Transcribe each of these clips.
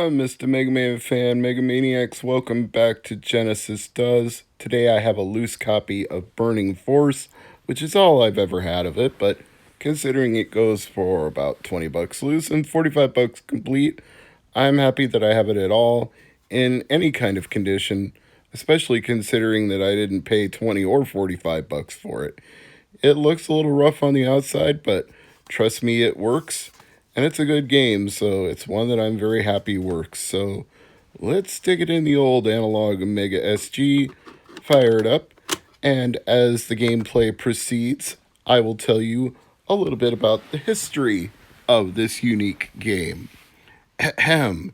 I'm Mr. MegaManFan, Megamaniacs. Welcome back to Genesis Does. Today I have a loose copy of Burning Force, which is all I've ever had of it, but considering it goes for about 20 bucks loose and 45 bucks complete, I'm happy that I have it at all in any kind of condition, especially considering that I didn't pay 20 or 45 bucks for it. It looks a little rough on the outside, but trust me, it works. And it's a good game, so it's one that I'm very happy works. So let's stick it in the old analog Mega SG, fire it up, and as the gameplay proceeds, I will tell you a little bit about the history of this unique game. Ahem.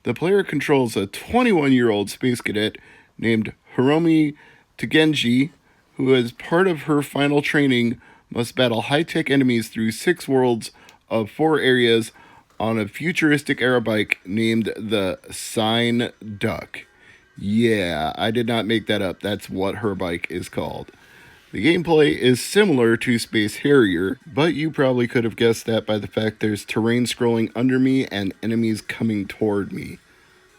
The player controls a 21-year-old space cadet named Hiromi Tagenji, who, as part of her final training, must battle high-tech enemies through 6 worlds of 4 areas on a futuristic aerobike named the Sign Duck. Yeah, I did not make that up. That's what her bike is called. The gameplay is similar to Space Harrier, but you probably could have guessed that by the fact there's terrain scrolling under me and enemies coming toward me.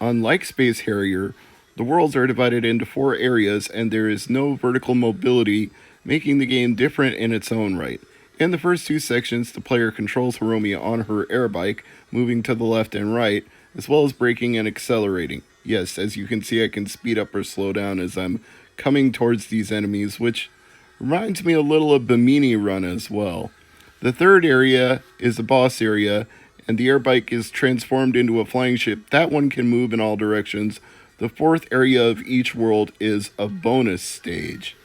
Unlike Space Harrier, the worlds are divided into 4 areas and there is no vertical mobility, making the game different in its own right. In the first 2 sections, the player controls Hiromi on her airbike, moving to the left and right, as well as braking and accelerating. Yes, as you can see, I can speed up or slow down as I'm coming towards these enemies, which reminds me a little of Bimini Run as well. The third area is the boss area, and the airbike is transformed into a flying ship. That one can move in all directions. The fourth area of each world is a bonus stage.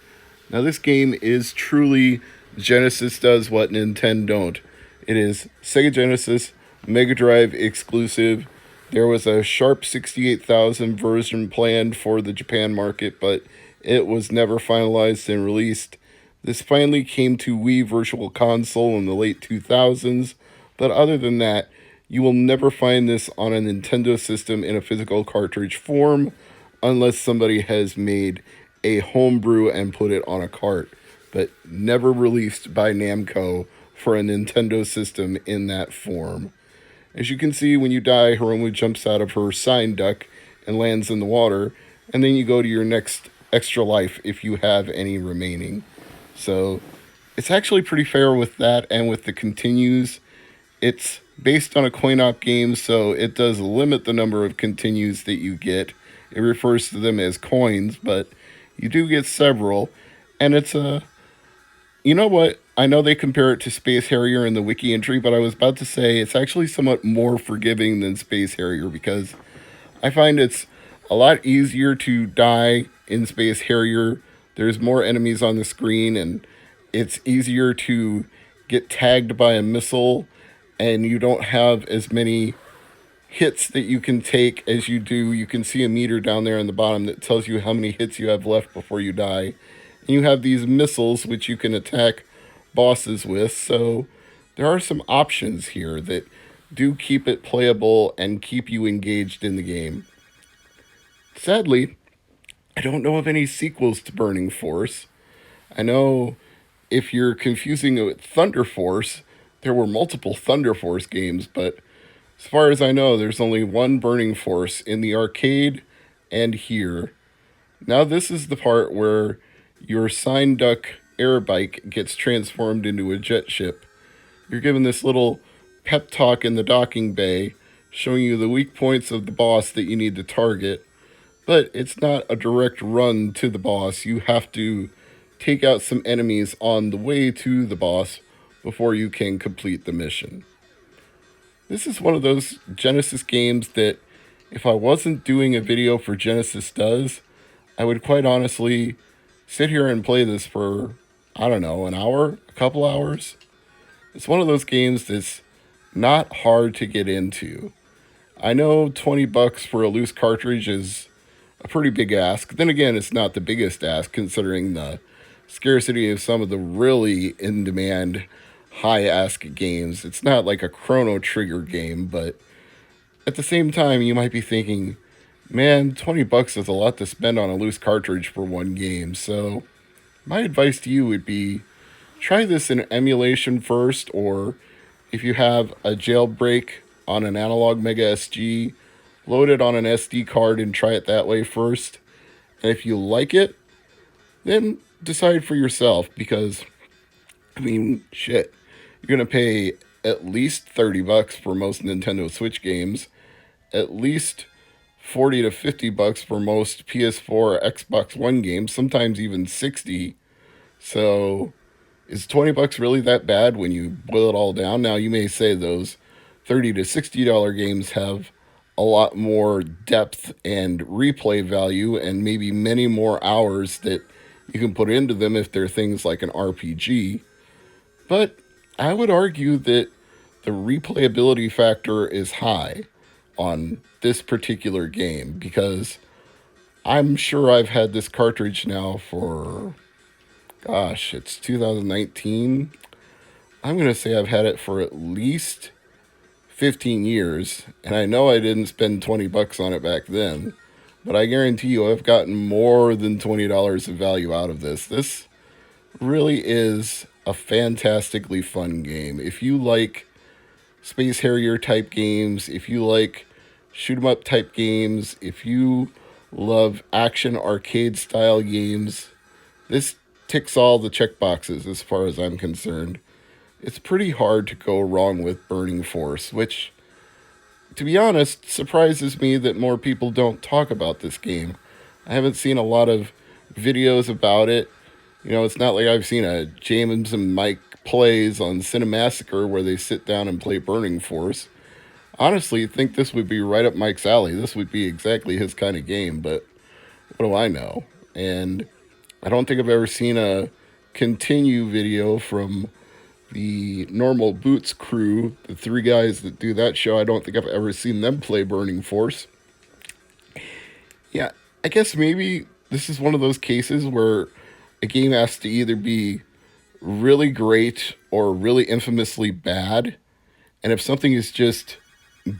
Now, this game is truly Genesis does what Nintendo don't. It is Sega Genesis, Mega Drive exclusive. There was a Sharp 68,000 version planned for the Japan market, but it was never finalized and released. This finally came to Wii Virtual Console in the late 2000s, but other than that, you will never find this on a Nintendo system in a physical cartridge form unless somebody has made a homebrew and put it on a cart, but never released by Namco for a Nintendo system in that form. As you can see, when you die, Hiromu jumps out of her sign duck and lands in the water, and then you go to your next extra life if you have any remaining. So it's actually pretty fair with that and with the continues. It's based on a coin-op game, so it does limit the number of continues that you get. It refers to them as coins, but you do get several, and it's a... You know what? I know they compare it to Space Harrier in the wiki entry, but I was about to say it's actually somewhat more forgiving than Space Harrier because I find it's a lot easier to die in Space Harrier. There's more enemies on the screen, and it's easier to get tagged by a missile, and you don't have as many hits that you can take as you do. You can see a meter down there on the bottom that tells you how many hits you have left before you die. And you have these missiles which you can attack bosses with, so there are some options here that do keep it playable and keep you engaged in the game. Sadly, I don't know of any sequels to Burning Force. I know if you're confusing it with Thunder Force, there were multiple Thunder Force games, but as far as I know, there's only one Burning Force in the arcade and here. Now this is the part where your Sign Duck airbike gets transformed into a jet ship. You're given this little pep talk in the docking bay, showing you the weak points of the boss that you need to target. But it's not a direct run to the boss. You have to take out some enemies on the way to the boss before you can complete the mission. This is one of those Genesis games that if I wasn't doing a video for Genesis Does, I would quite honestly sit here and play this for, I don't know, an hour, a couple hours. It's one of those games that's not hard to get into. I know 20 bucks for a loose cartridge is a pretty big ask. Then again, it's not the biggest ask considering the scarcity of some of the really in-demand high-ask games. It's not like a Chrono Trigger game, but at the same time, you might be thinking, man, 20 bucks is a lot to spend on a loose cartridge for one game. So my advice to you would be try this in emulation first, or if you have a jailbreak on an analog Mega SG, load it on an SD card and try it that way first. And if you like it, then decide for yourself because, I mean, shit. You're going to pay at least $30 for most Nintendo Switch games, at least 40 to $50 for most PS4 or Xbox One games, sometimes even 60. So is $20 really that bad when you boil it all down? Now you may say those $30 to $60 games have a lot more depth and replay value and maybe many more hours that you can put into them if they're things like an RPG. But I would argue that the replayability factor is high on this particular game because I'm sure I've had this cartridge now for, gosh, it's 2019. I'm going to say I've had it for at least 15 years, and I know I didn't spend $20 on it back then, but I guarantee you I've gotten more than $20 of value out of this. This really is a fantastically fun game. If you like Space Harrier type games, if you like shoot 'em up type games, if you love action arcade style games, this ticks all the check boxes as far as I'm concerned. It's pretty hard to go wrong with Burning Force, which, to be honest, surprises me that more people don't talk about this game. I haven't seen a lot of videos about it. You know, it's not like I've seen a James and Mike plays on Cinemassacre where they sit down and play Burning Force. Honestly, I think this would be right up Mike's alley. This would be exactly his kind of game, but what do I know? And I don't think I've ever seen a continue video from the Normal Boots crew, the three guys that do that show. I don't think I've ever seen them play Burning Force. Yeah, I guess maybe this is one of those cases where a game has to either be really great or really infamously bad. And if something is just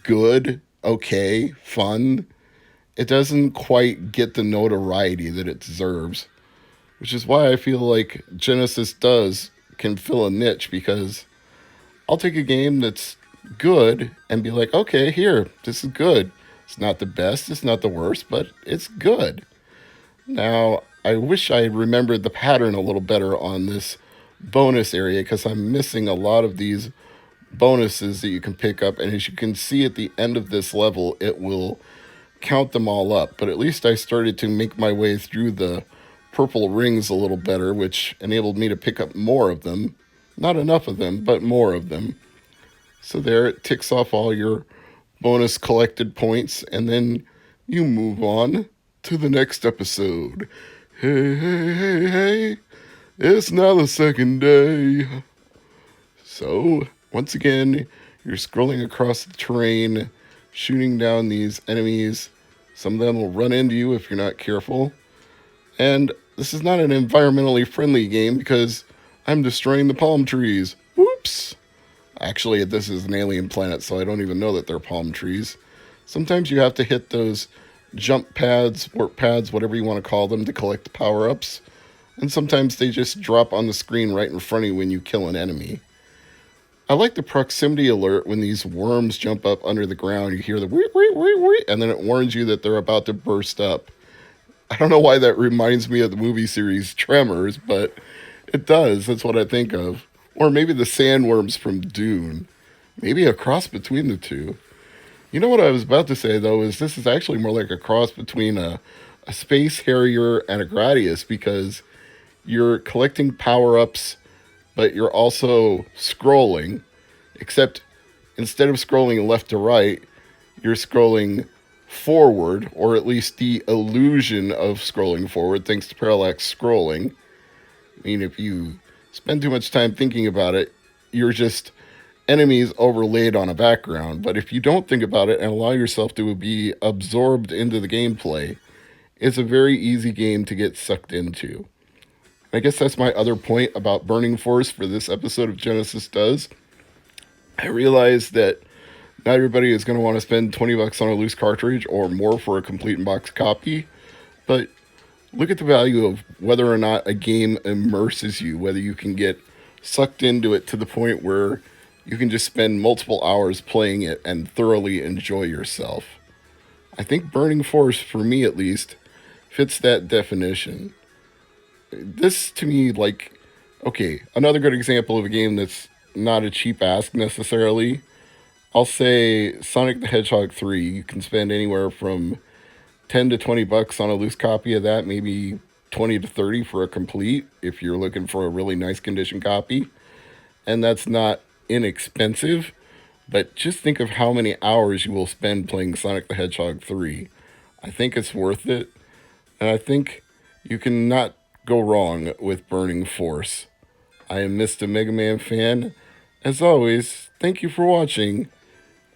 good, okay, fun, it doesn't quite get the notoriety that it deserves. Which is why I feel like Genesis does can fill a niche because I'll take a game that's good and be like, okay, here, this is good. It's not the best, it's not the worst, but it's good. Now, I wish I remembered the pattern a little better on this bonus area because I'm missing a lot of these bonuses that you can pick up. And as you can see at the end of this level, it will count them all up. But at least I started to make my way through the purple rings a little better, which enabled me to pick up more of them. Not enough of them, but more of them. So there, it ticks off all your bonus collected points, and then you move on to the next episode. Hey, hey, hey, hey, it's now the second day. So, once again, you're scrolling across the terrain, shooting down these enemies. Some of them will run into you if you're not careful. And this is not an environmentally friendly game because I'm destroying the palm trees. Whoops! Actually, this is an alien planet, so I don't even know that they're palm trees. Sometimes you have to hit those jump pads, warp pads, whatever you want to call them, to collect power-ups. And sometimes they just drop on the screen right in front of you when you kill an enemy. I like the proximity alert when these worms jump up under the ground. You hear the wee, wee, wee, wee, and then it warns you that they're about to burst up. I don't know why that reminds me of the movie series Tremors, but it does. That's what I think of. Or maybe the sandworms from Dune. Maybe a cross between the two. You know what I was about to say, though, is this is actually more like a cross between a Space Harrier and a Gradius because you're collecting power-ups, but you're also scrolling, except instead of scrolling left to right, you're scrolling forward, or at least the illusion of scrolling forward, thanks to parallax scrolling. I mean, if you spend too much time thinking about it, you're just enemies overlaid on a background. But if you don't think about it and allow yourself to be absorbed into the gameplay, it's a very easy game to get sucked into. I guess that's my other point about Burning Force for this episode of Genesis Does. I realize that not everybody is going to want to spend $20 on a loose cartridge or more for a complete in-box copy, but look at the value of whether or not a game immerses you, whether you can get sucked into it to the point where you can just spend multiple hours playing it and thoroughly enjoy yourself. I think Burning Force, for me at least, fits that definition. This to me, like, okay, another good example of a game that's not a cheap ask necessarily. I'll say Sonic the Hedgehog 3. You can spend anywhere from 10 to 20 bucks on a loose copy of that, maybe 20 to 30 for a complete if you're looking for a really nice condition copy. And that's not inexpensive, but just think of how many hours you will spend playing Sonic the Hedgehog 3. I think it's worth it, and I think you can not go wrong with Burning Force. I am Mr. MegaManFan. As always, thank you for watching,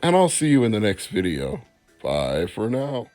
and I'll see you in the next video. Bye for now.